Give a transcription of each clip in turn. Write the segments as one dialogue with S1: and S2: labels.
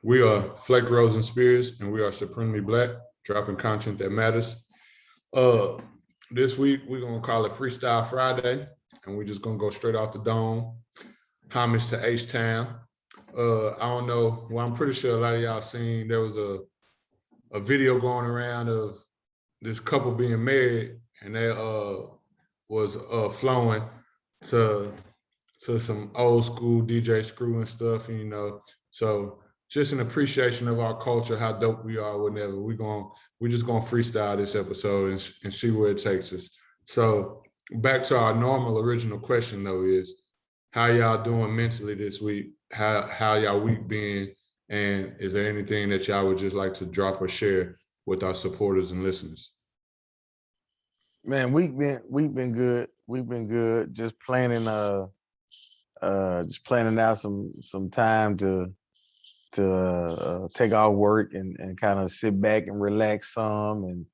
S1: We are Flake Rose and Spears, and we are supremely black, dropping content that matters. Uh, this week we're gonna call it Freestyle Friday, and we're just gonna go straight off the dome. Homage to H Town. I don't know. Well, I'm pretty sure a lot of y'all seen there was a video going around of this couple being married, and they was flowing to some old school DJ Screw and stuff, So just an appreciation of our culture, how dope we are, whatever. We're just gonna freestyle this episode and see where it takes us. So back to our normal original question though is how y'all doing mentally this week? How y'all week been? And is there anything that y'all would just like to drop or share with our supporters and listeners?
S2: Man, we've been good. We've been good. Just planning out some time to take off work and kind of sit back and relax some.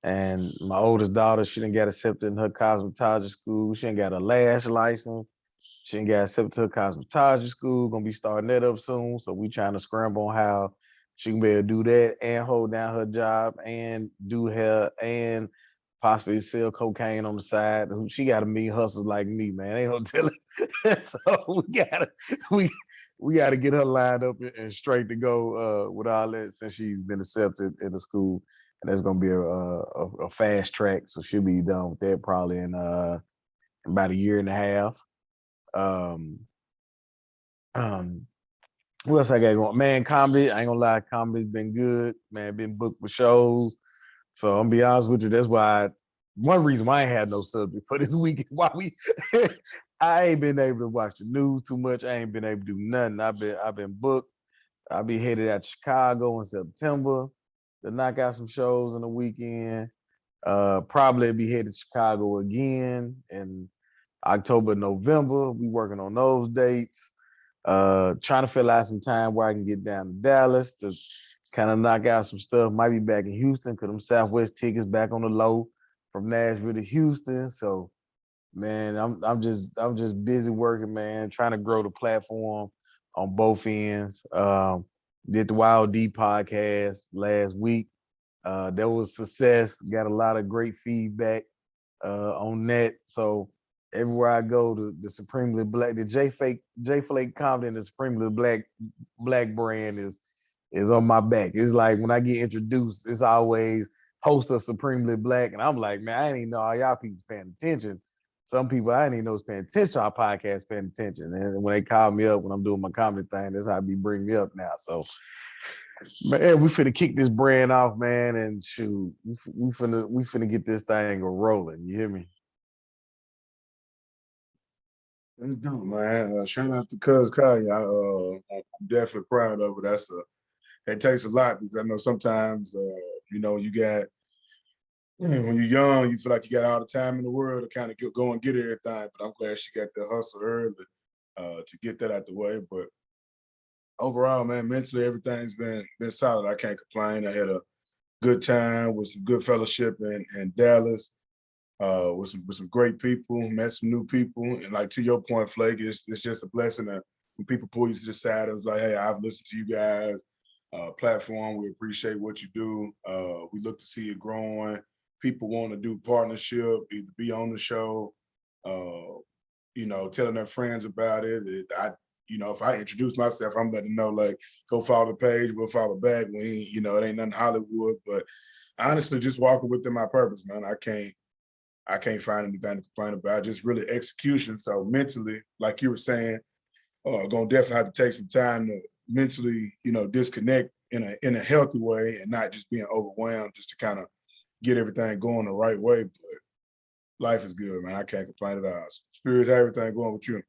S2: And my oldest daughter, she didn't get accepted in her cosmetology school. She ain't got a lash license. She ain't got accepted to her cosmetology school. Gonna be starting that up soon. So we trying to scramble on how she can be able to do that and hold down her job and do hair and possibly sell cocaine on the side. She got to meet hustlers like me, man. Ain't no telling. So we we gotta get her lined up and straight to go with all that since she's been accepted in the school, and that's gonna be a fast track. So she'll be done with that probably in about a year and a half. Um, um, what else I got going? Man, comedy. I ain't gonna lie, comedy's been good. Man, been booked for shows. So I'm gonna be honest with you. That's why one reason why I ain't had no subject for this week is why I ain't been able to watch the news too much. I ain't been able to do nothing. I've been booked. I'll be headed out to Chicago in September to knock out some shows in the weekend. Probably be headed to Chicago again in October, November. We working on those dates. Trying to fill out some time where I can get down to Dallas to kind of knock out some stuff. Might be back in Houston because them Southwest tickets back on the low from Nashville to Houston. So, man, I'm just busy working, man, trying to grow the platform on both ends. Did the Wild D podcast last week. That was success. Got a lot of great feedback on that. So everywhere I go, the Supremely Black, the J Flake Comedy and the Supremely Black brand is on my back. It's like when I get introduced, it's always host of Supremely Black, and I'm like, man, I didn't even know all y'all people's paying attention. Some people I didn't even know was paying attention to our podcast, paying attention. And when they call me up when I'm doing my comedy thing, that's how they bring me up now. So, man, we finna kick this brand off, man, and shoot, we finna get this thing rolling. You hear me?
S3: That's dope, man. Shout out to Cuz Kaya. I'm definitely proud of it. It takes a lot because I know sometimes, you got when you're young, you feel like you got all the time in the world to kind of go and get everything. But I'm glad she got the hustle early to get that out the way. But overall, man, mentally everything's been solid. I can't complain. I had a good time with some good fellowship in Dallas. With some great people, met some new people, and like to your point, Flake, it's just a blessing that when people pull you to the side, it was like, hey, I've listened to you guys, platform. We appreciate what you do. We look to see it growing. People want to do partnership, either be on the show, telling their friends about it. If I introduce myself, I'm letting them know, like, go follow the page, we'll follow back. It ain't nothing Hollywood, but honestly, just walking within my purpose, man. I can't find anything to complain about. Just really execution. So mentally, like you were saying, gonna definitely have to take some time to mentally, disconnect in a healthy way and not just being overwhelmed, just to kind of get everything going the right way. But life is good, man. I can't complain at all. Spirits, how everything going with you?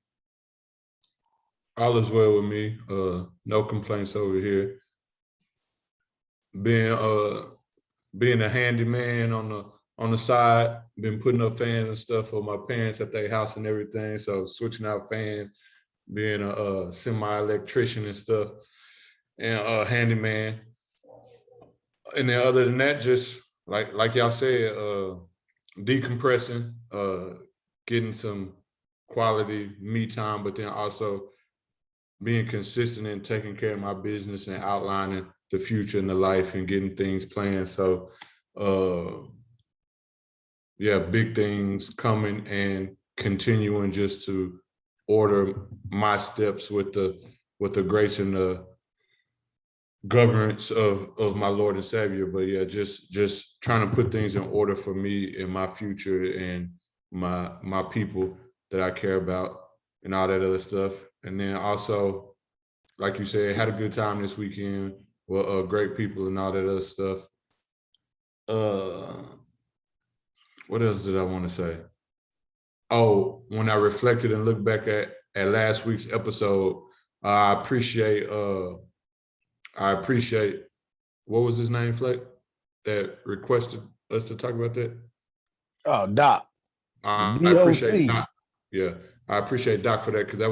S1: All is well with me. No complaints over here. Being a handyman on the side, been putting up fans and stuff for my parents at their house and everything. So switching out fans, being a semi-electrician and stuff, and a handyman. And then other than that, just like y'all said, decompressing, getting some quality me time, but then also being consistent and taking care of my business and outlining the future and the life and getting things planned. So, yeah, big things coming and continuing just to order my steps with the grace and the governance of my Lord and Savior. But yeah, just trying to put things in order for me and my future and my people that I care about and all that other stuff. And then also, like you said, had a good time this weekend with great people and all that other stuff. What else did I want to say? Oh, when I reflected and looked back at last week's episode, I appreciate what was his name, Fleck, that requested us to talk about that?
S2: Oh, Doc.
S1: I appreciate
S2: DOC.
S1: Doc. Yeah, I appreciate Doc for that because that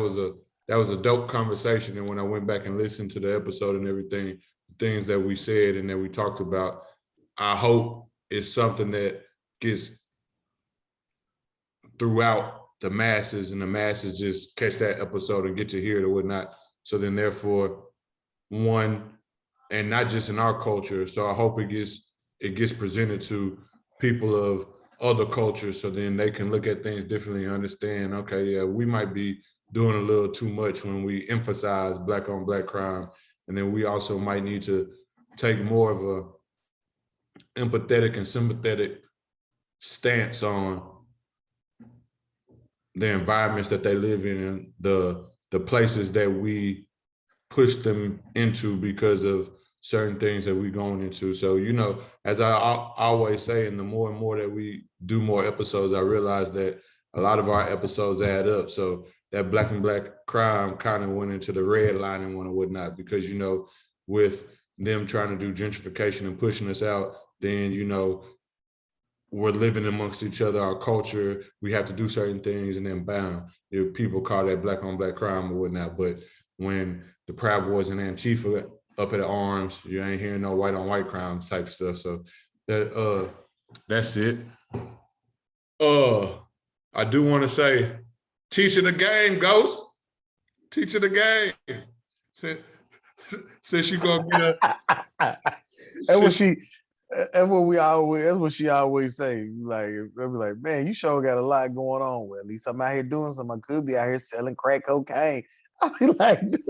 S1: was a dope conversation. And when I went back and listened to the episode and everything, things that we said and that we talked about, I hope it's something that gets throughout the masses and the masses just catch that episode and get to hear it or whatnot. So then therefore, one, and not just in our culture. So I hope it gets presented to people of other cultures so then they can look at things differently and understand, okay, yeah, we might be doing a little too much when we emphasize Black on Black crime. And then we also might need to take more of a empathetic and sympathetic stance on the environments that they live in and the places that we push them into because of certain things that we're going into. So, you know, as I always say, and the more and more that we do more episodes, I realize that a lot of our episodes add up. So that Black and Black crime kind of went into the red line and whatnot, because, you know, with them trying to do gentrification and pushing us out, then, you know, we're living amongst each other, our culture, we have to do certain things, and then bam, if people call that Black on Black crime or whatnot. But when the Proud Boys and Antifa up at arms, you ain't hearing no white on white crime type stuff. So that's it. I do want to say, teaching the game, Ghost. Teaching the game. Since you gonna get a
S2: That's what she always say. Like, they'll be like, man, you sure got a lot going on. Well, at least I'm out here doing something. I could be out here selling crack cocaine. I be like, dude,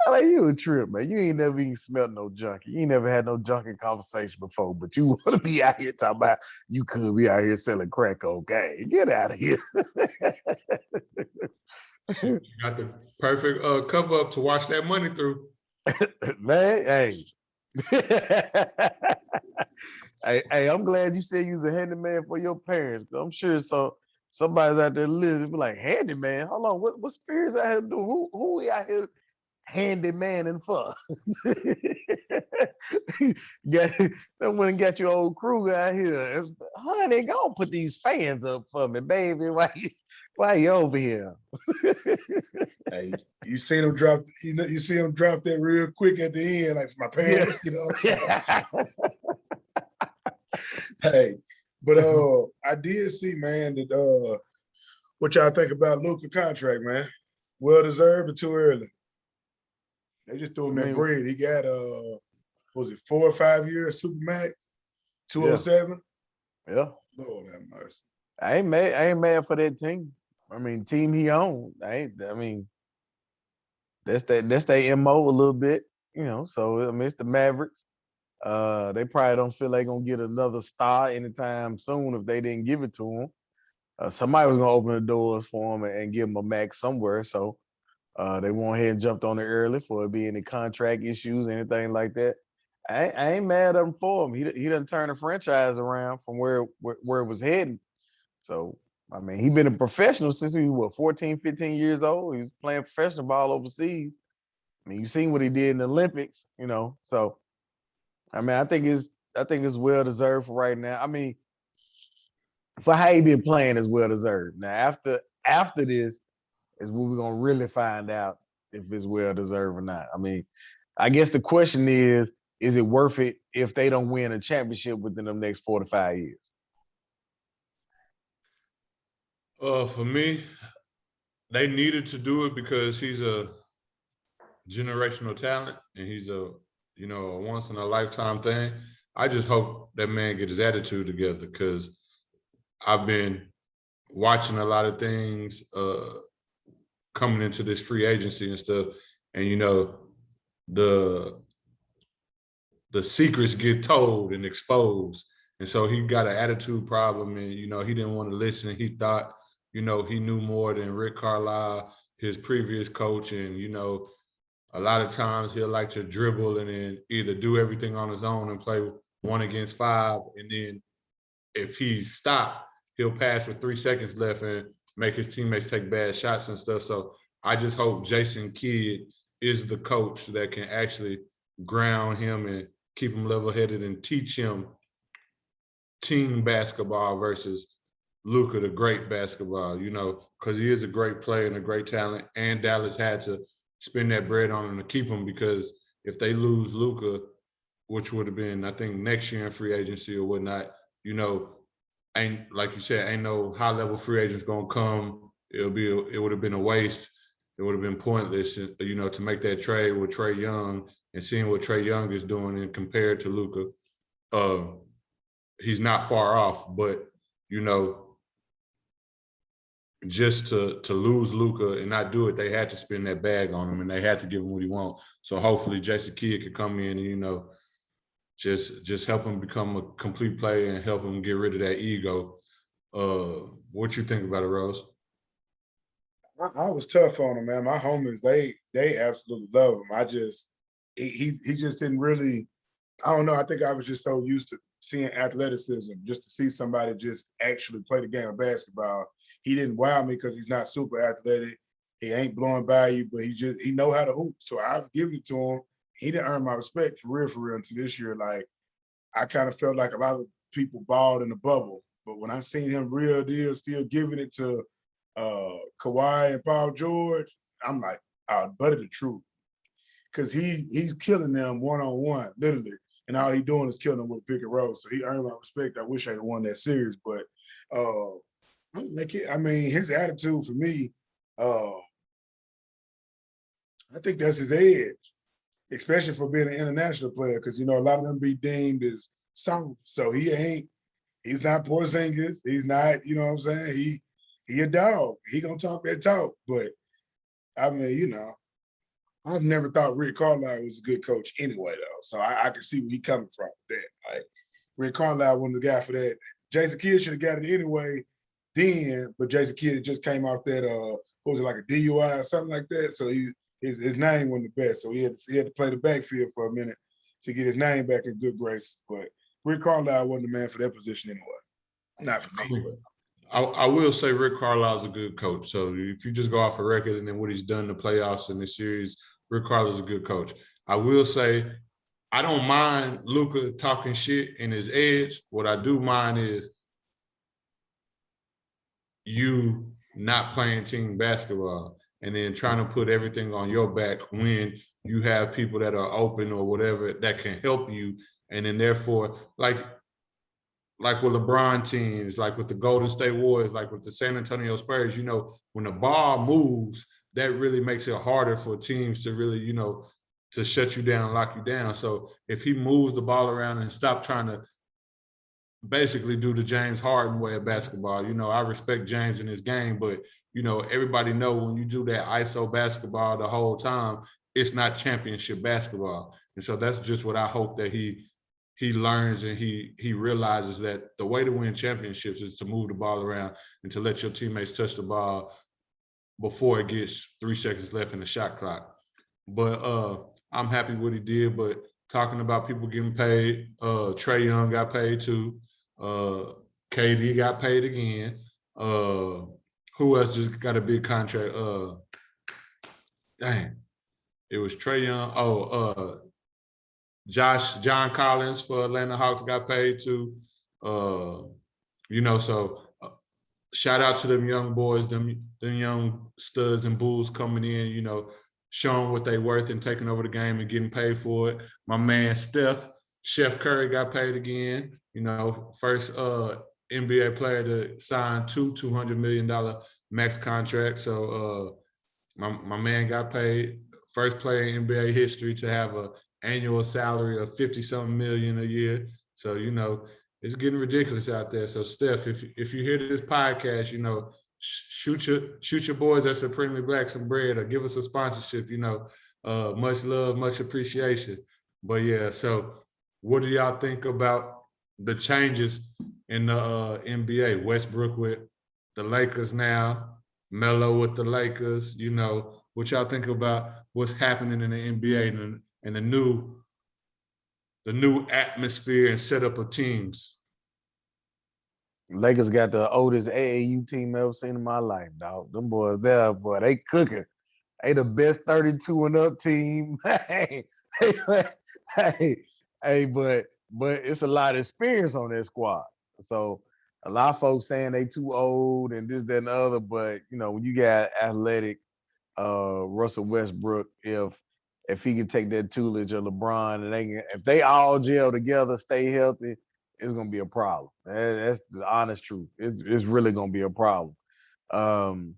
S2: I'm like, you a trip, man. You ain't never even smelled no junkie. You ain't never had no junkie conversation before, but you want to be out here talking about you could be out here selling crack cocaine. Get out of here.
S1: You got the perfect cover up to wash that money through.
S2: Man, hey. Hey, I'm glad you said you was a handyman for your parents. I'm sure somebody's out there listening, be like, handyman? Hold on, what spirits out here doing? Who we out here handymaning for? That went and got your old crew out here. Honey, go put these fans up for me, baby. Why you over here?
S3: Hey, you see them drop, you see them drop that real quick at the end, like for my parents, you know. Hey, but I did see, man, that what y'all think about Luka contract, man? Well deserved or too early? They just threw him in bread. He got was it 4 or 5 years Supermax, 207?
S2: Yeah.
S3: Lord have mercy.
S2: I ain't mad for that team. I mean, team he owned. That's their MO a little bit, you know. So I mean, it's the Mavericks. They probably don't feel like gonna get another star anytime soon if they didn't give it to him. Somebody was gonna open the doors for him and give him a max somewhere. So they went ahead and jumped on it early for it being any contract issues, anything like that. I ain't mad at him for him. He done turned the franchise around from where it was heading. So I mean, he been a professional since he was 14, 15 years old. He was playing professional ball overseas. I mean, you seen what he did in the Olympics, you know. So I mean, I think it's well deserved for right now. I mean, for how he been playing is well deserved. Now after this is when we're gonna really find out if it's well deserved or not. I mean, I guess the question is it worth it if they don't win a championship within the next 4 to 5 years?
S1: For me, they needed to do it because he's a generational talent and he's a once in a lifetime thing. I just hope that man get his attitude together because I've been watching a lot of things coming into this free agency and stuff, and the secrets get told and exposed, and so he got an attitude problem, and he didn't want to listen. He thought he knew more than Rick Carlisle, his previous coach, and a lot of times he'll like to dribble and then either do everything on his own and play 1 against 5, and then if he's stopped, he'll pass with 3 seconds left and make his teammates take bad shots and stuff. So I just hope Jason Kidd is the coach that can actually ground him and keep him level-headed and teach him team basketball versus Luka, the great basketball, because he is a great player and a great talent, and Dallas had to spend that bread on him to keep him, because if they lose Luka, which would have been, I think, next year in free agency or whatnot, ain't, like you said, ain't no high-level free agents gonna come. It would have been a waste. It would have been pointless, to make that trade with Trae Young and seeing what Trae Young is doing and compared to Luka. He's not far off, but just to lose Luka and not do it, they had to spend that bag on him and they had to give him what he wants. So hopefully Jason Kidd could come in and just help him become a complete player and help him get rid of that ego. What you think about it, Rose?
S3: I was tough on him, man. My homies, they absolutely love him. He just didn't really. I don't know. I think I was just so used to seeing athleticism, just to see somebody just actually play the game of basketball. He didn't wow me because he's not super athletic. He ain't blowing by you, but he know how to hoop. So I've given it to him. He didn't earn my respect for real until this year. Like, I kind of felt like a lot of people balled in the bubble. But when I seen him real deal still giving it to Kawhi and Paul George, I'm like, buddy the truth. Because he's killing them one-on-one, literally. And all he's doing is killing them with pick and roll. So he earned my respect. I wish I had won that series. But his attitude for me, I think that's his edge, especially for being an international player, because, a lot of them be deemed as soft. So he's not Porzingis. He's not, you know what I'm saying? He a dog. He gonna talk that talk. But, I've never thought Rick Carlisle was a good coach anyway, though. So I can see where he's coming from with that. Like, Rick Carlisle wasn't the guy for that. Jason Kidd should have got it anyway then, but Jason Kidd just came off that, what was it, like a DUI or something like that? So his name wasn't the best. So he had to play the backfield for a minute to get his name back in good grace. But Rick Carlisle wasn't the man for that position anyway. Not for me.
S1: I will say Rick Carlisle's a good coach. So if you just go off a record and then what he's done in the playoffs in this series, Rick Carlisle's a good coach. I will say I don't mind Luka talking shit in his edge. What I do mind is you not playing team basketball and then trying to put everything on your back when you have people that are open or whatever that can help you. And then therefore, like with LeBron teams, like with the Golden State Warriors, like with the San Antonio Spurs, when the ball moves, that really makes it harder for teams to really, to shut you down, lock you down. So if he moves the ball around and stop trying to basically do the James Harden way of basketball, I respect James in his game, but, everybody know when you do that ISO basketball the whole time, it's not championship basketball. And so that's just what I hope that he learns and he realizes that the way to win championships is to move the ball around and to let your teammates touch the ball before it gets 3 seconds left in the shot clock. But I'm happy what he did. But talking about people getting paid, Trae Young got paid too. KD got paid again. Who else just got a big contract? It was Trae Young. John Collins for Atlanta Hawks got paid too. So shout out to them young boys, them young studs and bulls coming in, showing what they worth and taking over the game and getting paid for it. My man Chef Curry got paid again, first NBA player to sign two $200 million max contract. So my man got paid, first player in NBA history to have an annual salary of 50-something million a year. So, it's getting ridiculous out there. So, Steph, if you hear this podcast, shoot your boys at Supremely Black some bread or give us a sponsorship. Much love, much appreciation. But yeah, so what do y'all think about the changes in the NBA? Westbrook with the Lakers now, Melo with the Lakers. What y'all think about what's happening in the NBA and the new atmosphere and setup of teams?
S2: Lakers got the oldest AAU team I've ever seen in my life, dog. Them boys there, boy, they cooking. They the best 32 and up team. hey, but it's a lot of experience on that squad. So a lot of folks saying they too old and this, that, and the other. But when you got athletic Russell Westbrook, if he can take that tutelage of LeBron and if they all gel together, stay healthy, it's gonna be a problem. That's the honest truth. It's really gonna be a problem. Man,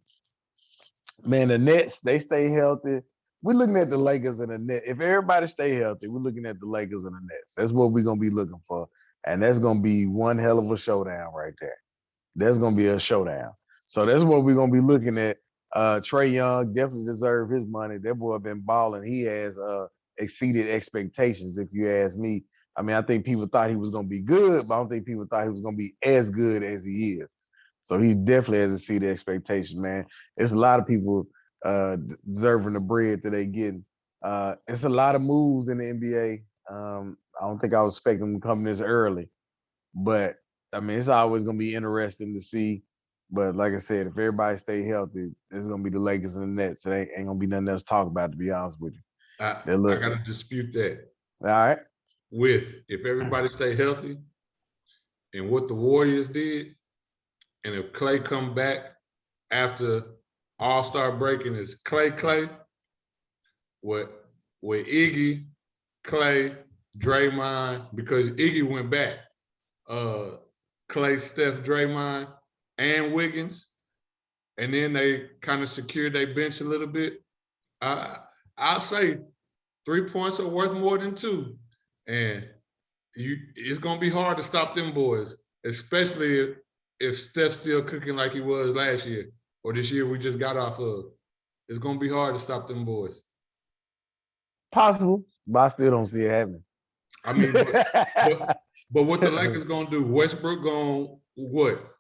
S2: the Nets, they stay healthy. We're looking at the Lakers and the Nets. If everybody stay healthy, we're looking at the Lakers and the Nets. That's what we're gonna be looking for. And that's gonna be one hell of a showdown right there. That's gonna be a showdown. So that's what we're gonna be looking at. Trae Young definitely deserves his money. That boy been balling. He has exceeded expectations, if you ask me. I mean, I think people thought he was gonna be good, but I don't think people thought he was gonna be as good as he is. So he definitely has exceeded expectations, man. It's a lot of people deserving the bread that they getting. It's a lot of moves in the NBA. I don't think I was expecting them to come this early, but I mean, it's always gonna be interesting to see. But like I said, if everybody stay healthy, it's gonna be the Lakers and the Nets. It ain't gonna be nothing else to talk about, to be honest with you.
S1: I gotta dispute that.
S2: All right.
S1: If everybody stay healthy and what the Warriors did, and if Clay come back after All-Star break and it's Clay, with Iggy, Clay, Draymond, because Iggy went back, Clay, Steph, Draymond, and Wiggins, and then they kind of secured their bench a little bit. I'll say 3 points are worth more than 2, and it's gonna be hard to stop them boys, especially if Steph's still cooking like he was last year or this year we just got off of. It's gonna be hard to stop them boys.
S2: Possible, but I still don't see it happening.
S1: I mean, but what the Lakers gonna do? Westbrook gonna what?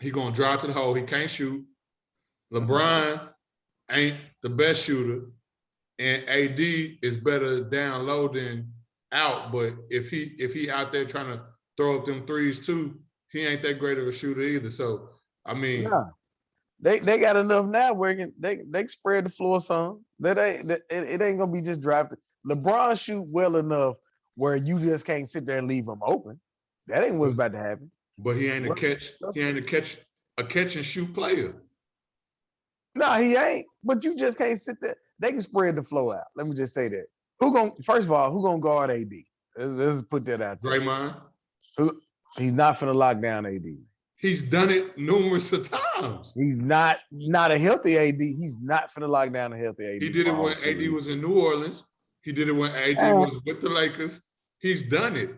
S1: He gonna drive to the hole. He can't shoot. LeBron ain't the best shooter, and AD is better down low than out. But if he out there trying to throw up them threes too, he ain't that great of a shooter either. So I mean,
S2: nah, they got enough now where they can spread the floor some. It ain't gonna be just drafted. LeBron shoot well enough where you just can't sit there and leave him open. That ain't what's about to happen.
S1: But he ain't a catch. He ain't a catch and shoot player.
S2: No, he ain't. But you just can't sit there. They can spread the floor out. Let me just say that. First of all, who gonna guard AD? Let's put that out there.
S1: Draymond.
S2: He's not finna lock down AD.
S1: He's done it numerous of times.
S2: He's not a healthy AD. He's not finna lock down a healthy AD.
S1: He did it when AD was in New Orleans. He did it when AD was with the Lakers. He's done it.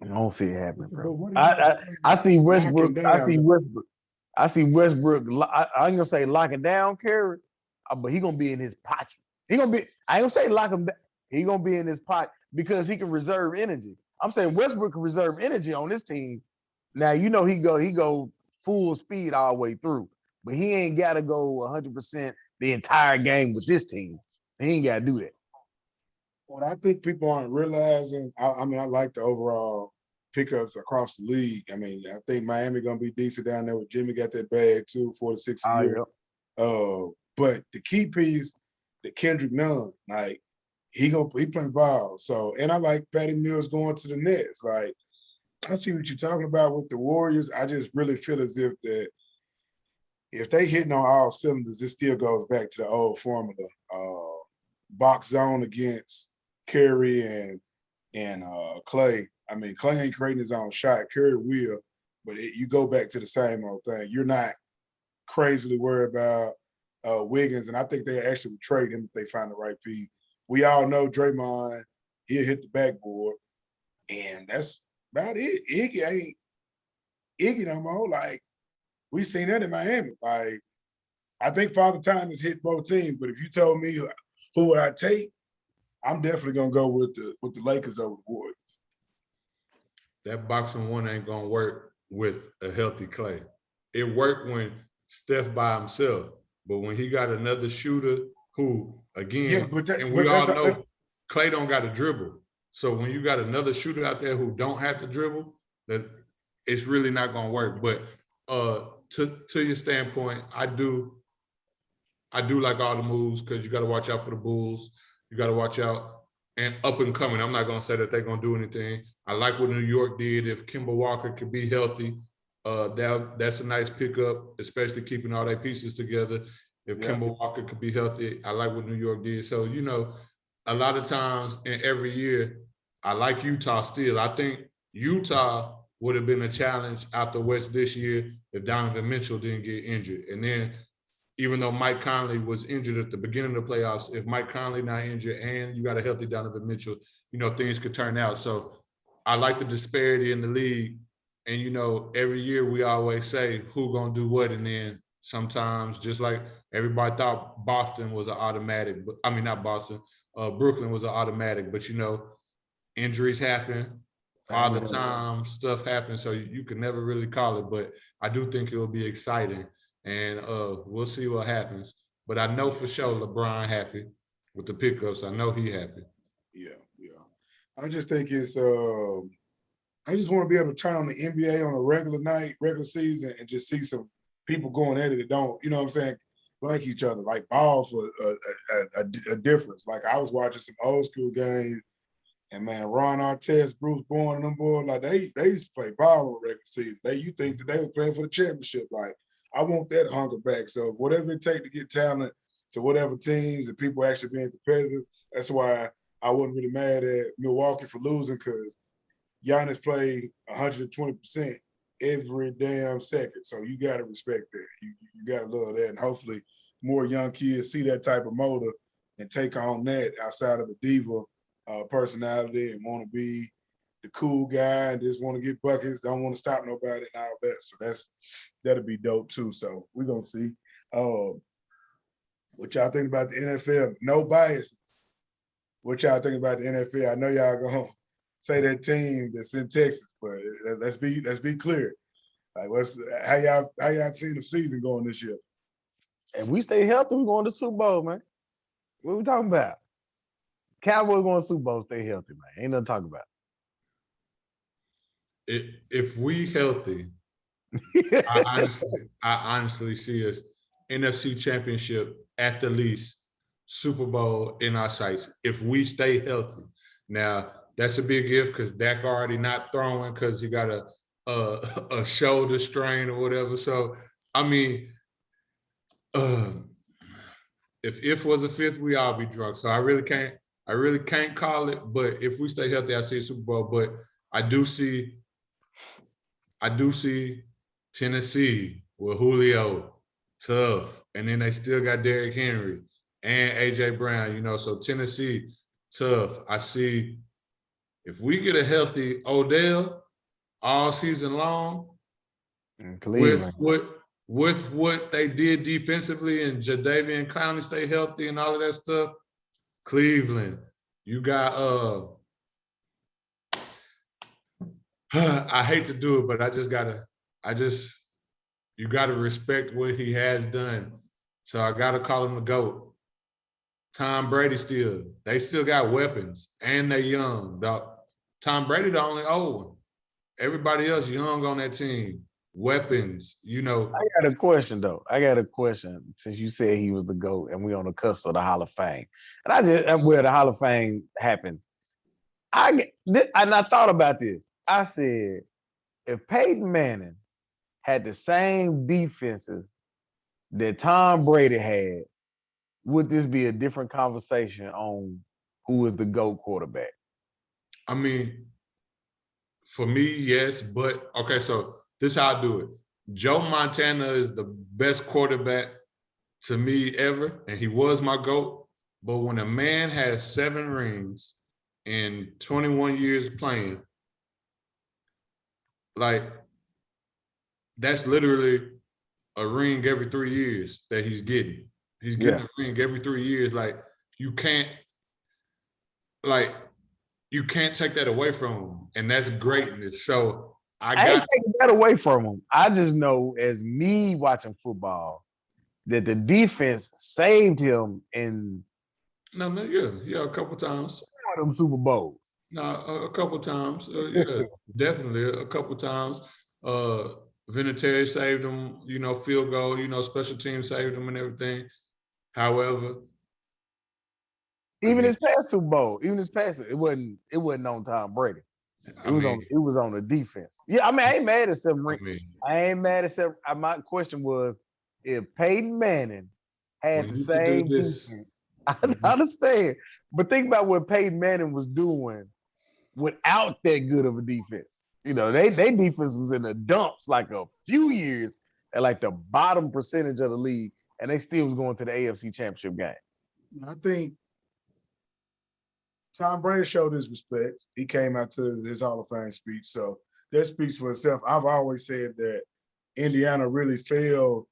S2: I don't see it happening, bro. I see Westbrook. I see Westbrook. I ain't gonna say locking down Curry, but he gonna be in his pocket. I ain't gonna say lock him down. He gonna be in his pocket because he can reserve energy. I'm saying Westbrook can reserve energy on this team. Now he go full speed all the way through, but he ain't got to go 100% the entire game with this team. He ain't got to do that.
S3: What I think people aren't realizing, I mean, I like the overall pickups across the league. I mean, I think Miami gonna be decent down there with Jimmy got that bag too, 4 to 6 a year. Yep. But the key piece, the Kendrick Nunn, like he play ball. So, and I like Patty Mills going to the Nets. Like, I see what you're talking about with the Warriors. I just really feel as if they hitting on all cylinders, it still goes back to the old formula. Box zone against Curry and Clay. I mean, Clay ain't creating his own shot. Curry will, but you go back to the same old thing. You're not crazily worried about Wiggins, and I think they actually would trade him if they find the right piece. We all know Draymond, he'll hit the backboard, and that's about it. Iggy ain't Iggy no more. Like, we seen that in Miami. Like, I think Father Time has hit both teams, but if you told me who would I take, I'm definitely gonna go with the Lakers over the Warriors.
S1: That boxing one ain't gonna work with a healthy Clay. It worked when Steph by himself, but when he got another shooter who, again, we all know Clay don't got to dribble. So when you got another shooter out there who don't have to dribble, that it's really not gonna work. But to your standpoint, I do like all the moves because you got to watch out for the Bulls. You got to watch out and up and coming. I'm not gonna say that they're gonna do anything. I like what New York did. If Kemba Walker could be healthy, that's a nice pickup, especially keeping all their pieces together. If Kemba Walker could be healthy, I like what New York did. So, you know, a lot of times in every year, I like Utah still. I think Utah would have been a challenge out the West this year if Donovan Mitchell didn't get injured. And then even though Mike Conley was injured at the beginning of the playoffs, if Mike Conley not injured and you got a healthy Donovan Mitchell, you know, things could turn out. So I like the disparity in the league. And, you know, every year we always say who gonna do what. And then sometimes, just like everybody thought Boston was an automatic, but I mean, not Boston, Brooklyn was an automatic, but, you know, injuries happen, father time, stuff happens. So you can never really call it, but I do think it will be exciting. And we'll see what happens. But I know for sure LeBron happy with the pickups. I know he happy.
S3: Yeah. I just think it's I just want to be able to turn on the NBA on a regular season, and just see some people going at it that don't, you know what I'm saying, like each other, like ball for a difference. Like, I was watching some old school games, and man, Ron Artest, Bruce Bowen, and them boys, like they used to play ball on a regular season. You think that they were playing for the championship. Like, I want that hunger back. So whatever it takes to get talent to whatever teams and people actually being competitive, that's why I wasn't really mad at Milwaukee for losing, because Giannis played 120% every damn second. So you got to respect that. You got to love that. And hopefully more young kids see that type of motor and take on that outside of a diva personality and want to be the cool guy and just want to get buckets, don't want to stop nobody and all that. So that'll be dope too. So we're going to see. What y'all think about the NFL? No bias. What y'all think about the NFL? I know y'all going to say that team that's in Texas, but let's be clear. Like, how y'all seen the season going this year?
S2: If we stay healthy, we're going to the Super Bowl, man. What are we talking about? Cowboys going to Super Bowl, stay healthy, man. Ain't nothing to talk about.
S1: If we healthy, I honestly see us NFC Championship at the least, Super Bowl in our sights. If we stay healthy, now that's a big if because Dak already not throwing because he got a shoulder strain or whatever. So I mean, if was a fifth, we all be drunk. So I really can't call it. But if we stay healthy, I see a Super Bowl. But I do see Tennessee with Julio, tough. And then they still got Derrick Henry and A.J. Brown, you know, so Tennessee, tough. I see if we get a healthy Odell all season long with what they did defensively and Jadeveon Clowney stay healthy and all of that stuff, Cleveland, you got I hate to do it, but you gotta respect what he has done. So I gotta call him the GOAT. Tom Brady they still got weapons and they young. Tom Brady the only old one. Everybody else young on that team. Weapons, you know.
S2: I got a question though. Since you said he was the GOAT and we on the cusp of the Hall of Fame. And where the Hall of Fame happened. I thought about this. I said, if Peyton Manning had the same defenses that Tom Brady had, would this be a different conversation on who is the GOAT quarterback?
S1: I mean, for me, yes, but okay, so this is how I do it. Joe Montana is the best quarterback to me ever, and he was my GOAT. But when a man has 7 rings in 21 years playing, like, that's literally a ring every 3 years that he's getting. He's getting a ring every 3 years. Like, you can't take that away from him, and that's greatness. So I
S2: ain't taking that away from him. I just know, as me watching football, that the defense saved him in
S1: a couple times.
S2: one of them Super Bowls.
S1: No, a couple times. Yeah, definitely a couple times. Vinatieri saved him, field goal, special teams saved him and everything. However,
S2: even his past Super Bowl, it wasn't on Tom Brady. It was on the defense. Yeah, I mean, I ain't mad at 7 rings. I ain't mad at 7. My question was, if Peyton Manning had the same defense, I understand. But think about what Peyton Manning was doing without that good of a defense. They defense was in the dumps like a few years at like the bottom percentage of the league, and they still was going to the AFC Championship game.
S3: I think Tom Brady showed his respect. He came out to his Hall of Fame speech, so that speaks for itself. I've always said that Indiana really failed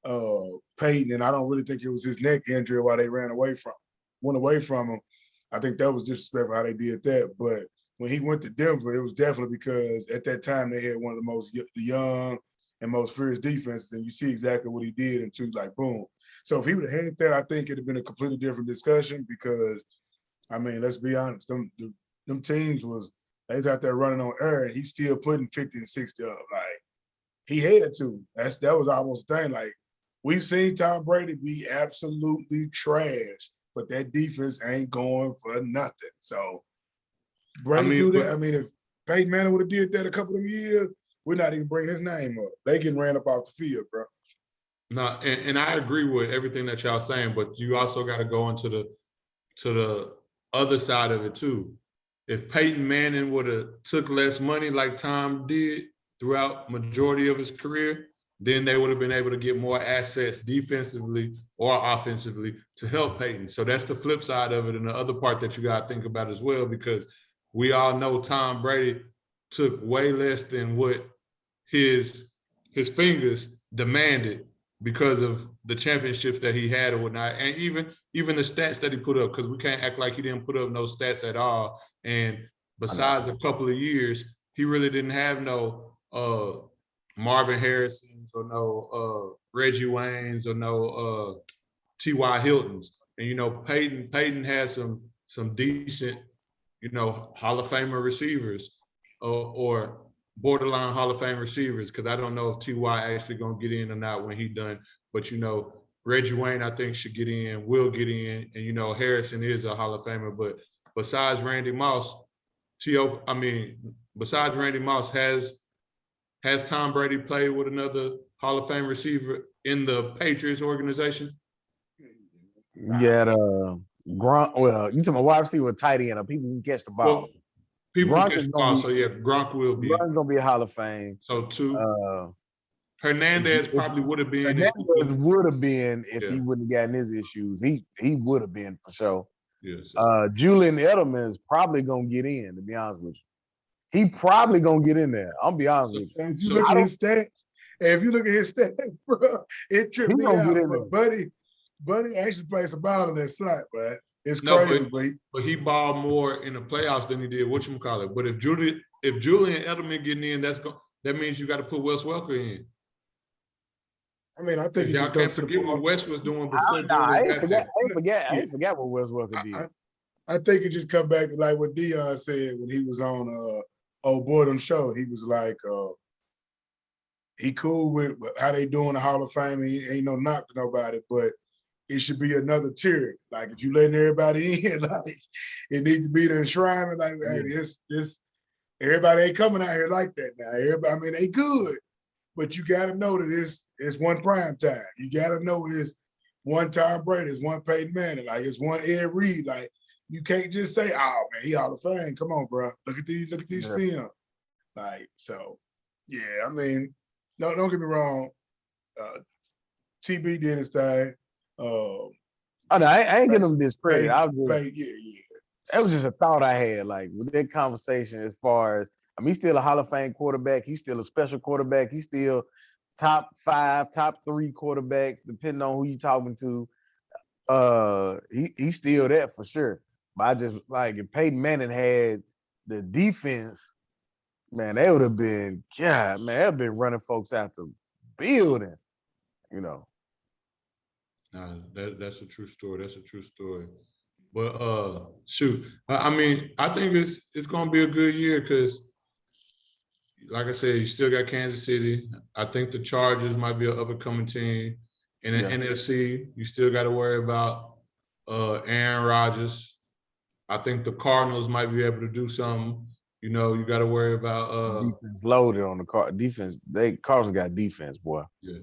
S3: Peyton, and I don't really think it was his neck injury why they went away from him. I think that was disrespectful how they did that. But when he went to Denver, it was definitely because at that time they had one of the most young and most fierce defenses, and you see exactly what he did into like boom. So if he would have had that, I think it'd have been a completely different discussion because, I mean, let's be honest, them teams they was out there running on air, and he's still putting 50 and 60 up. Like, he had to. That was almost a thing. Like, we've seen Tom Brady be absolutely trash, but that defense ain't going for nothing. So Brady do that. I mean, if Peyton Manning would have did that a couple of years, we're not even bringing his name up. They getting ran up off the field, bro.
S1: No, and I agree with everything that y'all saying, but you also got to go into the other side of it too. If Peyton Manning would have took less money like Tom did throughout majority of his career, then they would have been able to get more assets defensively or offensively to help Peyton. So that's the flip side of it, and the other part that you got to think about as well, because we all know Tom Brady took way less than what his fingers demanded because of the championships that he had or whatnot, and even the stats that he put up, because we can't act like he didn't put up no stats at all. And besides a couple of years, he really didn't have no Marvin Harrisons or no Reggie Waynes or no T.Y. Hiltons. And Peyton has some decent, Hall of Famer receivers or borderline Hall of Fame receivers, because I don't know if T.Y. actually gonna get in or not when he done. But Reggie Wayne, I think, should get in, will get in, and Harrison is a Hall of Famer. But besides Randy Moss, has Tom Brady played with another Hall of Fame receiver in the Patriots organization?
S2: Yeah, Gronk. Well, you talking about wide receiver, tight end, or people who catch the ball.
S1: Well, people Gronk catch the ball, so yeah, Gronk will be.
S2: Gronk's gonna be a Hall of Fame.
S1: So too. Hernandez probably would have been.
S2: Hernandez would have been if he wouldn't have gotten his issues. He would have been for sure.
S1: Yes.
S2: Julian Edelman is probably gonna get in. To be honest with you, he probably gonna get in there. I'll be honest with you.
S3: If you look at his stats, bro, it tripped me out. But Buddy actually plays some ball in that slot, but it's crazy.
S1: But he balled more in the playoffs than he did whatchamacallit. But if Julian Edelman getting in, that means you got to put Wes Welker in.
S3: I mean, I think
S1: y'all can't forget what Wes was doing before.
S2: I ain't forget what Wes Welker did.
S3: I think it just come back to like what Dion said when he was on Old Boredom show. He was like, he cool with how they doing the Hall of Fame. He ain't no knock to nobody, but it should be another tier. Like, if you letting everybody in, like, it needs to be the enshrinement. Like, hey, this everybody ain't coming out here like that now. Everybody, I mean, they good, but you got to know that it's one prime time. You got to know it's one Tom Brady, it's one Peyton Manning, like it's one Ed Reed. Like, you can't just say, "Oh man, he Hall of Fame." Come on, bro. Look at these film. Like, so, yeah. I mean, No, don't get me wrong. TB did his thing.
S2: Oh no, I ain't giving him discredit.
S3: Yeah.
S2: That was just a thought I had, like with that conversation. As far as he's still a Hall of Fame quarterback. He's still a special quarterback. He's still top 5, top 3 quarterbacks, depending on who you talking to. He's still that for sure. But I just like if Peyton Manning had the defense, man, they would have been, God, man, they've been running folks out the building, you know.
S1: Nah, that's a true story. That's a true story. But shoot, I mean, I think it's gonna be a good year because, like I said, you still got Kansas City. I think the Chargers might be an up and coming team. In the NFC, you still got to worry about Aaron Rodgers. I think the Cardinals might be able to do something. You know, you got to worry about
S2: defense loaded on the car. Defense, Cardinals got defense, boy.
S1: Yeah.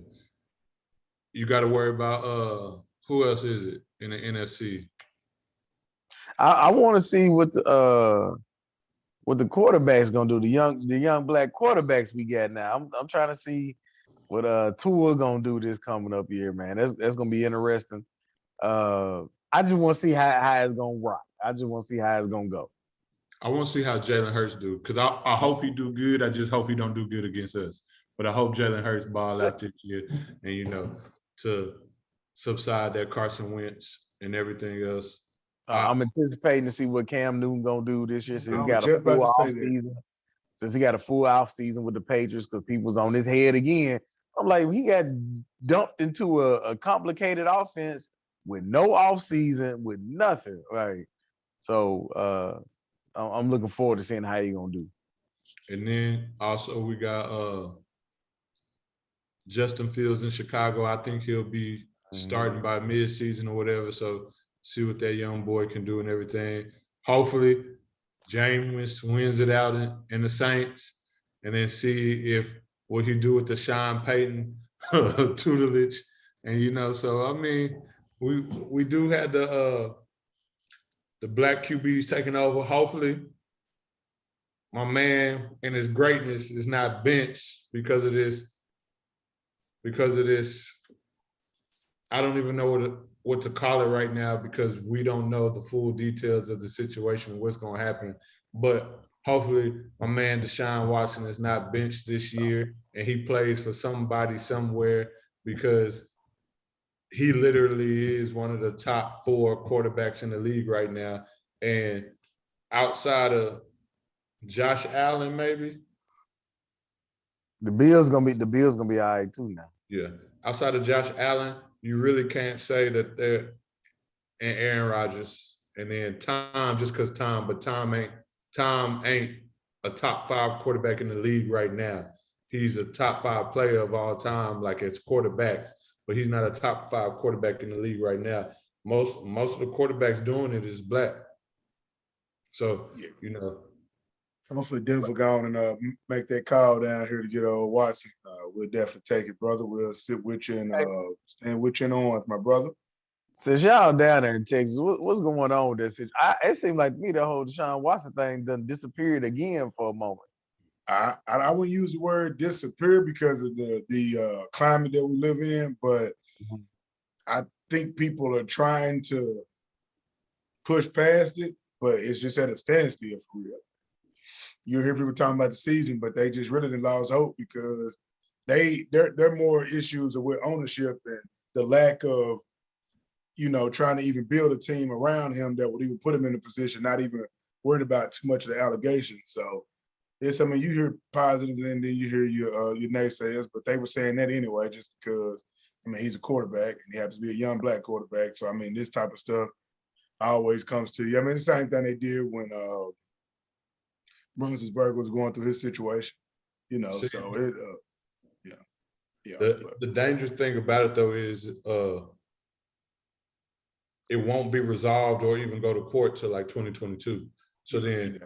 S1: You got to worry about who else is it in the NFC?
S2: I want to see what the quarterback's gonna do. The young black quarterbacks we got now. I'm trying to see what Tua gonna do this coming up year, man. That's gonna be interesting. I just want to see how it's gonna rock. I just want to see how it's gonna go.
S1: I want to see how Jalen Hurts do because I hope he do good. I just hope he don't do good against us. But I hope Jalen Hurts ball out this year and to subside that Carson Wentz and everything else.
S2: I'm anticipating to see what Cam Newton gonna do this year. Since he got a full off season with the Patriots, because people's on his head again. I'm like, he got dumped into a complicated offense with no off season, with nothing. Right. So I'm looking forward to seeing how he gonna do.
S1: And then also we got Justin Fields in Chicago. I think he'll be starting by mid-season or whatever. So see what that young boy can do and everything. Hopefully, Jameis wins it out in the Saints, and then see what he do with the Sean Payton tutelage. And so I mean, we do have the black QBs taking over. Hopefully, my man and his greatness is not benched because of this. I don't even know what to call it right now because we don't know the full details of the situation, what's going to happen. But hopefully my man Deshaun Watson is not benched this year and he plays for somebody somewhere, because he literally is one of the top 4 quarterbacks in the league right now. And outside of Josh Allen, maybe.
S2: The Bills gonna be all right too now.
S1: Yeah. Outside of Josh Allen, you really can't say that they're and Aaron Rodgers and then Tom, just because Tom ain't a top 5 quarterback in the league right now. He's a top 5 player of all time, like as quarterbacks, but he's not a top 5 quarterback in the league right now. Most of the quarterbacks doing it is black. So,
S3: Hopefully Denver go on and make that call down here to get Watson. We'll definitely take it, brother. We'll sit with you and stand with you in arms, my brother.
S2: Since y'all down there in Texas, what's going on with this? It seemed like to me the whole Deshaun Watson thing done disappeared again for a moment.
S3: I wouldn't use the word disappear because of the climate that we live in, but I think people are trying to push past it, but it's just at a standstill for real. You hear people talking about the season, but they just really lost hope because they're more issues with ownership and the lack of, trying to even build a team around him that would even put him in a position, not even worried about too much of the allegations. So you hear positive and then you hear your naysayers, but they were saying that anyway, just because, he's a quarterback and he happens to be a young black quarterback. So, this type of stuff always comes to you. The same thing they did when Roethlisberger was going through his situation, so it,
S1: The dangerous thing about it though is it won't be resolved or even go to court till like 2022. So then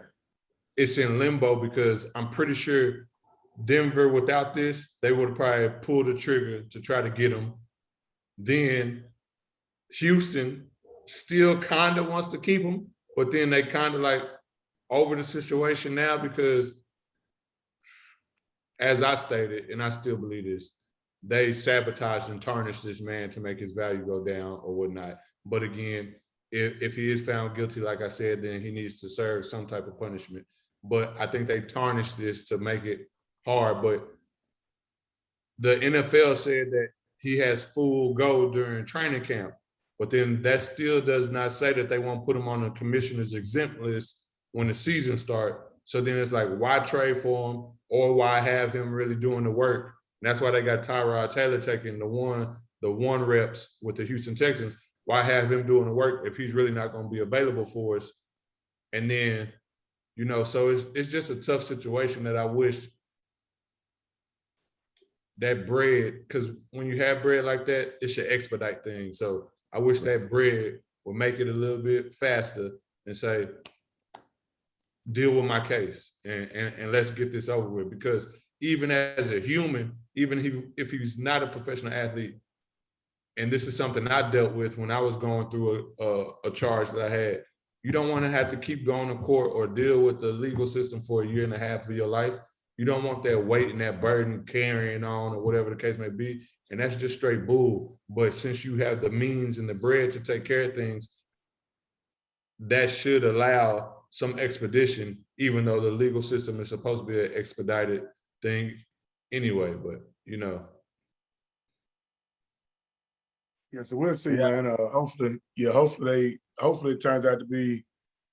S1: it's in limbo because I'm pretty sure Denver, without this, they would have probably pulled the trigger to try to get him. Then Houston still kind of wants to keep him, but then they kind of like over the situation now because as I stated, and I still believe this, they sabotaged and tarnished this man to make his value go down or whatnot. But again, if he is found guilty, like I said, then he needs to serve some type of punishment. But I think they tarnished this to make it hard. But the NFL said that he has full go during training camp. But then that still does not say that they won't put him on the commissioner's exempt list when the season starts. So then it's like, why trade for him or why have him really doing the work? And that's why they got Tyrod Taylor taking the one reps with the Houston Texans. Why have him doing the work if he's really not going to be available for us? And then, so it's just a tough situation that I wish that bread, because when you have bread like that, it should expedite things. So I wish that bread would make it a little bit faster and say, deal with my case and let's get this over with. Because even as a human, even if he's not a professional athlete, and this is something I dealt with when I was going through a charge that I had, you don't want to have to keep going to court or deal with the legal system for a year and a half of your life. You don't want that weight and that burden carrying on or whatever the case may be. And that's just straight bull. But since you have the means and the bread to take care of things, that should allow some expedition, even though the legal system is supposed to be an expedited thing anyway. But,
S3: Yeah, so we'll see, man. Hopefully it turns out to be,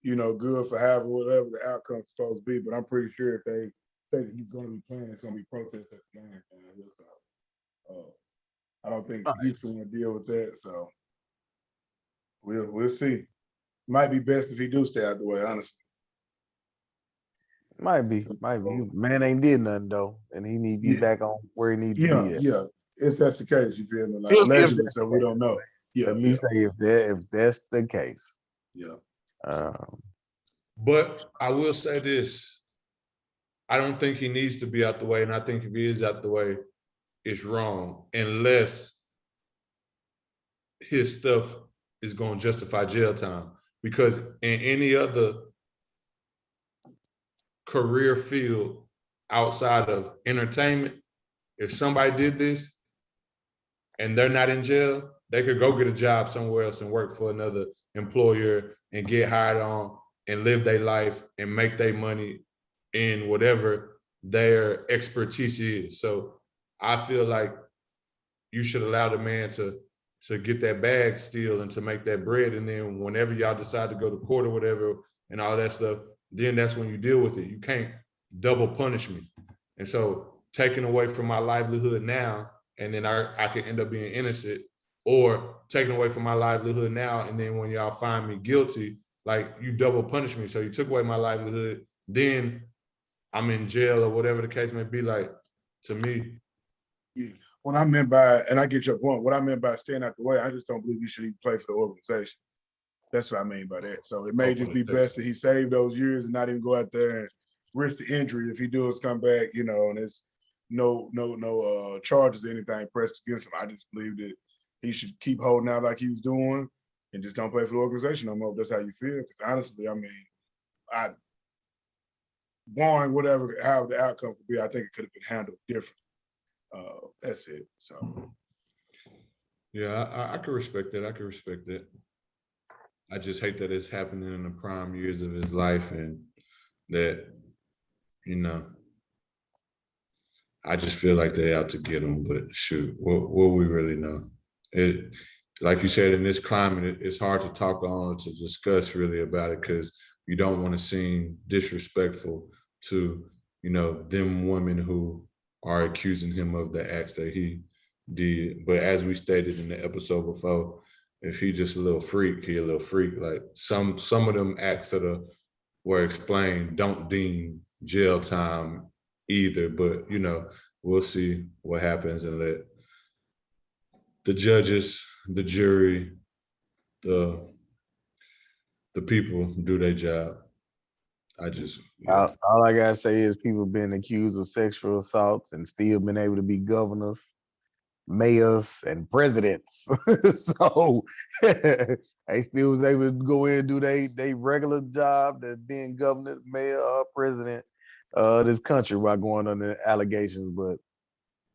S3: good for however whatever the outcome's supposed to be. But I'm pretty sure if they say that he's going to be playing, it's going to be protests at the game. I don't think Houston will deal with that. So we'll see. Might be best if he do stay out the way, honestly.
S2: Might be. Man ain't did nothing though, and he need to be back on where he needs to be at.
S3: Yeah. If that's the case, you feel me? Like allegedly, so we don't know. Yeah.
S2: Let me say if that's the case.
S3: Yeah.
S1: But I will say this. I don't think he needs to be out the way, and I think if he is out the way, it's wrong, unless his stuff is going to justify jail time. Because in any other career field outside of entertainment, if somebody did this and they're not in jail, they could go get a job somewhere else and work for another employer and get hired on and live their life and make their money in whatever their expertise is. So I feel like you should allow the man to get that bag still and to make that bread. And then whenever y'all decide to go to court or whatever and all that stuff, then that's when you deal with it. You can't double punish me. And so taking away from my livelihood now, and then I could end up being innocent, or taking away from my livelihood now, and then when y'all find me guilty, like you double punish me. So you took away my livelihood, then I'm in jail or whatever the case may be. Like, to me.
S3: Yeah. What I meant by, and I get your point, what I meant by staying out the way, I just don't believe you should even play for the organization. That's what I mean by that. So it may just be best that he saved those years and not even go out there and risk the injury if he does come back, and it's no charges or anything pressed against him. I just believe that he should keep holding out like he was doing and just don't play for the organization no more if that's how you feel. Because honestly, I mean, barring how the outcome could be, I think it could have been handled different. That's it. So
S1: yeah, I can respect that. I just hate that it's happening in the prime years of his life, and that, I just feel like they're out to get him. But shoot, what we really know? It, like you said, in this climate, it's hard to talk on, to discuss really about it, because you don't want to seem disrespectful to, them women who are accusing him of the acts that he did. But as we stated in the episode before, if he just a little freak, he a little freak. Like some of them acts that were explained don't deem jail time either. But we'll see what happens and let the judges, the jury, the people do their job.
S2: All I gotta say is people been accused of sexual assaults and still been able to be governors, mayors, and presidents. So they still was able to go in and do they regular job, that being governor, mayor, or president, this country while going on the allegations, but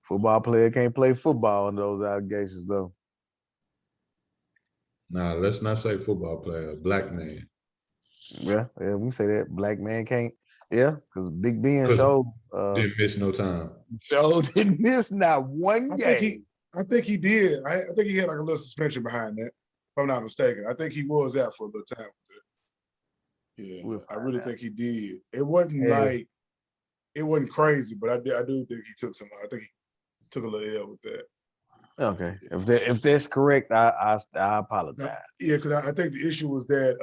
S2: football player can't play football on those allegations though.
S1: Nah, let's not say football player, a black man.
S2: Yeah, we can say that. Black man can't. Yeah, because Big Ben
S1: 'Cause
S2: showed
S1: Didn't miss no time.
S2: didn't miss not one game.
S3: I think he did. I think he had like a little suspension behind that, if I'm not mistaken. I think he was out for a little time with it. Yeah,
S2: We'll
S3: I
S2: find
S3: really
S2: out.
S3: think he did. It wasn't
S2: Yeah.
S3: like it wasn't crazy, but I do think he took some. I think he took a little L with that.
S2: Okay, if that's correct, I apologize.
S3: Yeah, because I think the issue was that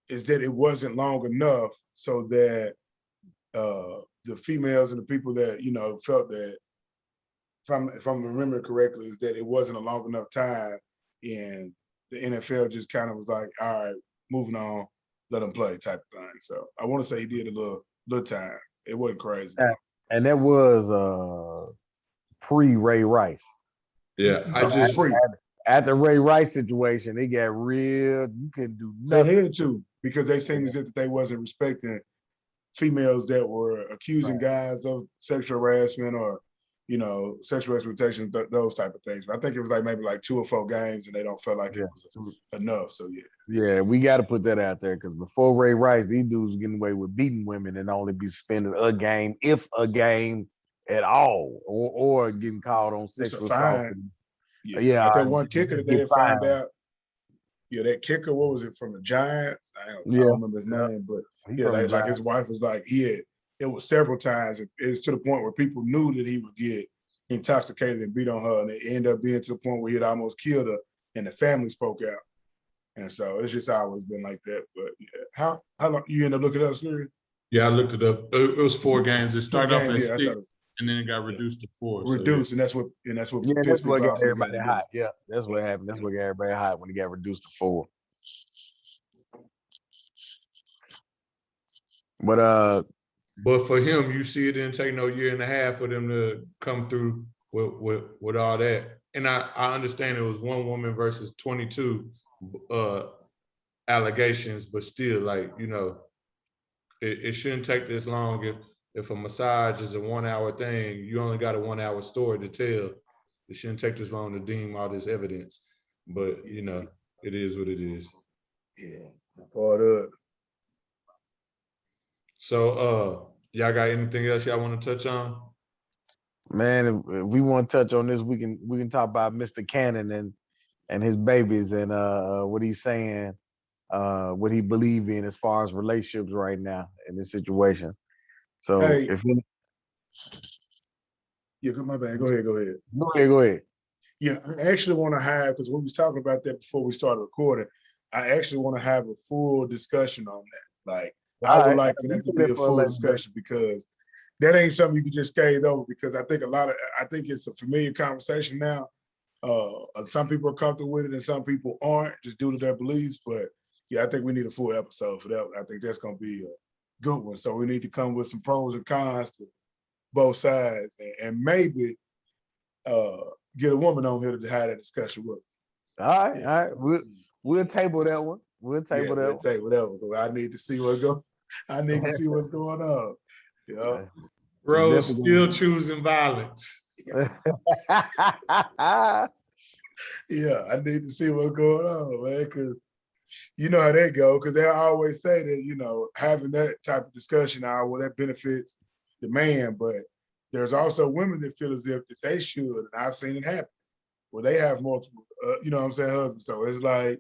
S3: it wasn't long enough so that the females and the people that felt that, if I'm remembering correctly, is that it wasn't a long enough time, and the NFL just kind of was like, all right, moving on, let them play type of thing. So I want to say he did a little time. It wasn't crazy.
S2: And that was pre-Ray Rice.
S1: Yeah,
S3: So it was free.
S2: After Ray Rice situation, it got real. You couldn't do
S3: They
S2: nothing.
S3: had to, because they seemed as if they wasn't respecting females that were accusing guys of sexual harassment or sexual exploitation, those type of things. But I think it was like maybe like 2 or 4 games, and they don't feel like it was enough. So
S2: Yeah, we got to put that out there, because before Ray Rice, these dudes were getting away with beating women and only be suspended a game, if a game at all, or getting caught on
S3: it's a
S2: sexual assault.
S3: fine.
S2: Yeah,
S3: like that one kicker that they
S2: get
S3: found
S2: fined.
S3: out. Yeah, that kicker, what was it, from the Giants? I don't remember his name, but like his wife was like, it was several times. It's to the point where people knew that he would get intoxicated and beat on her, and it ended up being to the point where he'd almost killed her, and the family spoke out. And so it's just always been like that. But yeah, how long you end up looking up, Siri?
S1: Yeah, I looked it up. It was 4 games. It started off at 6, and then it got reduced to 4.
S3: Reduced,
S1: so
S3: and that's what
S2: that's what got
S3: off.
S2: everybody hot. Yeah, that's what happened. That's what got everybody hot when it got reduced to 4. But
S1: for him, you see, it didn't take no 1.5 years for them to come through with all that. And I understand it was 1 woman versus 22 allegations, but still, like, it shouldn't take this long. If a massage is a 1-hour thing, you only got a 1-hour story to tell. It shouldn't take this long to deem all this evidence. But it is what it is.
S3: Yeah, part of it.
S1: So y'all got anything else y'all want to touch on?
S2: Man, if we want to touch on this, we can talk about Mr. Cannon and his babies, and what he's saying, what he believe in as far as relationships right now in this situation. So
S3: my bad. Go ahead.
S2: Go ahead.
S3: Yeah, I actually want to have, because we was talking about that before we started recording, I actually want to have a full discussion on that. Like, I would like for that to be a full discussion, because that ain't something you can just skate over, because I think it's a familiar conversation now. Some people are comfortable with it and some people aren't, just due to their beliefs. But yeah, I think we need a full episode for that. I think that's going to be a good one. So we need to come with some pros and cons to both sides, and maybe get a woman on here to have that discussion with us.
S2: All right. We'll table that one. We'll table that
S3: one. I need to see what's going. I need to see what's going on. Yeah.
S1: Rose still choosing violence.
S3: Yeah, I need to see what's going on, man, because you know how that go. Because they always say that having that type of discussion that benefits the man, but there's also women that feel as if that they should, and I've seen it happen where they have multiple, husbands. So it's like,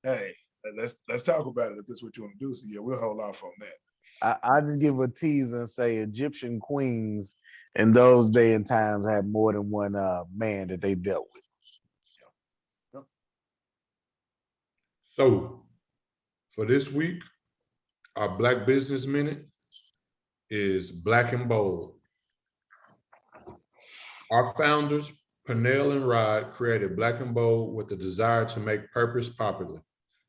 S3: hey, let's talk about it if that's what you want to do. So yeah, we'll hold off on that.
S2: I just give a tease and say Egyptian queens in those day and times had more than one man that they dealt with.
S3: Yep.
S1: So for this week, our Black Business Minute is Black and Bold. Our founders, Pernell and Rod, created Black and Bold with the desire to make purpose popular.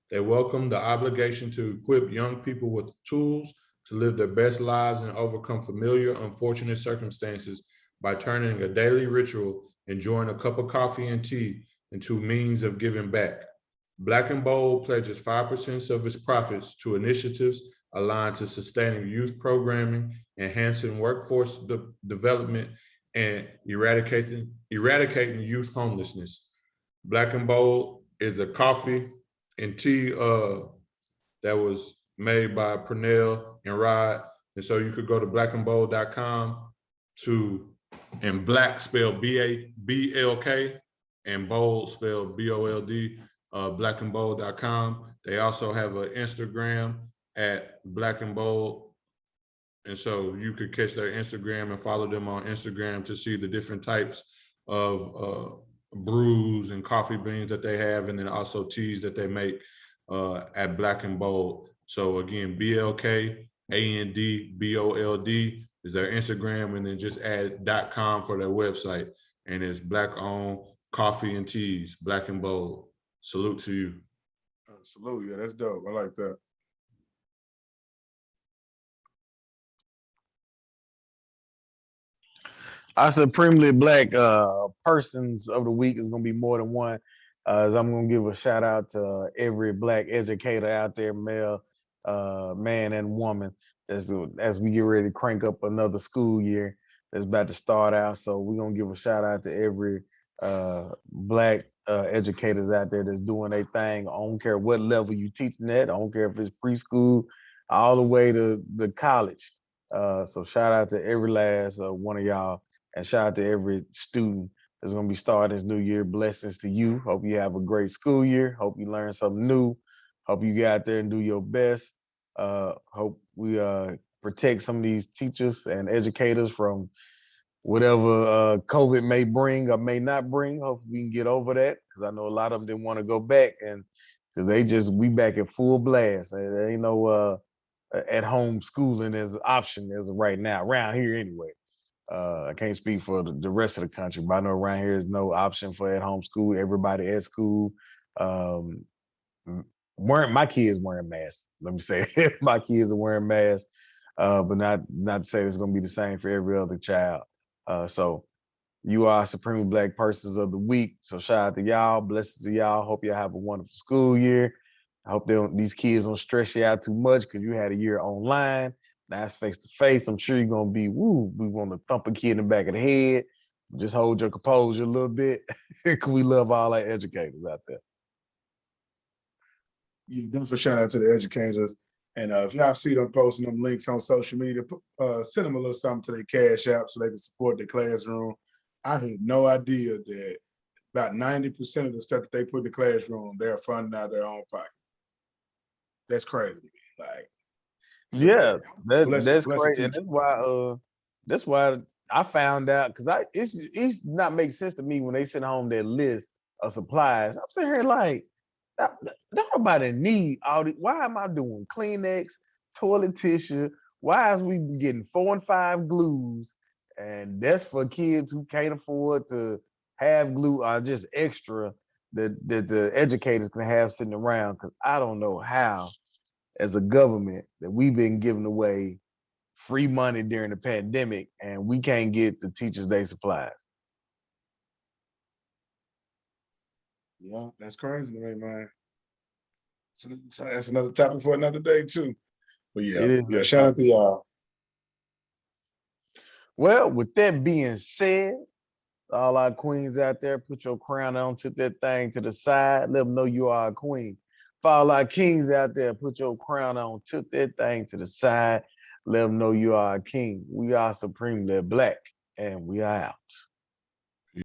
S1: They welcome the obligation to equip young people with tools to live their best lives and overcome familiar, unfortunate circumstances by turning a daily ritual, enjoying a cup of coffee and tea, into means of giving back. Black and Bold pledges 5% of its profits to initiatives aligned to sustaining youth programming, enhancing workforce development, and eradicating youth homelessness. Black and Bold is a coffee and tea that was made by Pernell and Rod. And so you could go to blackandbold.com and black spelled BLK and bold spelled BOLD, blackandbold.com. They also have an Instagram at Black and Bold. And so you could catch their Instagram and follow them on Instagram to see the different types of brews and coffee beans that they have, and then also teas that they make at Black and Bold. So again, BLKANDBOLD is their Instagram, and then just add .com for their website. And it's Black owned coffee and teas, Black and Bold. Salute to you.
S3: Salute, yeah, that's dope. I like that.
S2: Our supremely black persons of the week is gonna be more than one. As I'm gonna give a shout out to every black educator out there, male, man and woman, as we get ready to crank up another school year that's about to start out. So we're gonna give a shout out to every black educators out there that's doing their thing. I don't care what level you teaching at. I don't care if it's preschool all the way to the college. So shout out to every last one of y'all. And shout out to every student that's going to be starting this new year. Blessings to you. Hope you have a great school year. Hope you learn something new. Hope you get out there and do your best. Hope we protect some of these teachers and educators from whatever COVID may bring or may not bring. Hope we can get over that, because I know a lot of them didn't want to go back, and because we back at full blast. There ain't no at home schooling as an option as of right now around here anyway. I can't speak for the rest of the country, but I know around here is no option for at-home school. Everybody at school. My kids wearing masks. Let me say it. My kids are wearing masks, but not to say it's going to be the same for every other child. So you are Supreme Black Persons of the Week. So shout out to y'all. Blessings to y'all. Hope y'all have a wonderful school year. I hope these kids don't stress you out too much, because you had a year online. Now it's face to face. I'm sure you're gonna be woo. We want to thump a kid in the back of the head. Just hold your composure a little bit. Cause we love all our educators out there.
S3: Yeah, definitely shout out to the educators. And if y'all see them posting them links on social media, send them a little something to their Cash App so they can support their classroom. I had no idea that about 90% of the stuff that they put in the classroom, they're funding out of their own pocket. That's crazy to me. Like, so
S2: yeah, that's
S3: bless
S2: crazy. And that's why I found out, because it's not make sense to me when they send home their list of supplies. I'm sitting here like, don't nobody need all the. Why am I doing Kleenex, toilet tissue? Why is we getting 4 and 5 glues? And that's for kids who can't afford to have glue or just extra that the educators can have sitting around. Because I don't know how, as a government, that we've been giving away free money during the pandemic and we can't get the teachers their supplies.
S3: Yeah, that's crazy to me, man. So that's another topic for another day too. But yeah, shout out to y'all.
S2: Well, with that being said, all our queens out there, put your crown on, took that thing to the side, let them know you are a queen. For all our kings out there, put your crown on, took that thing to the side, let them know you are a king. We are supremely black, and we are out.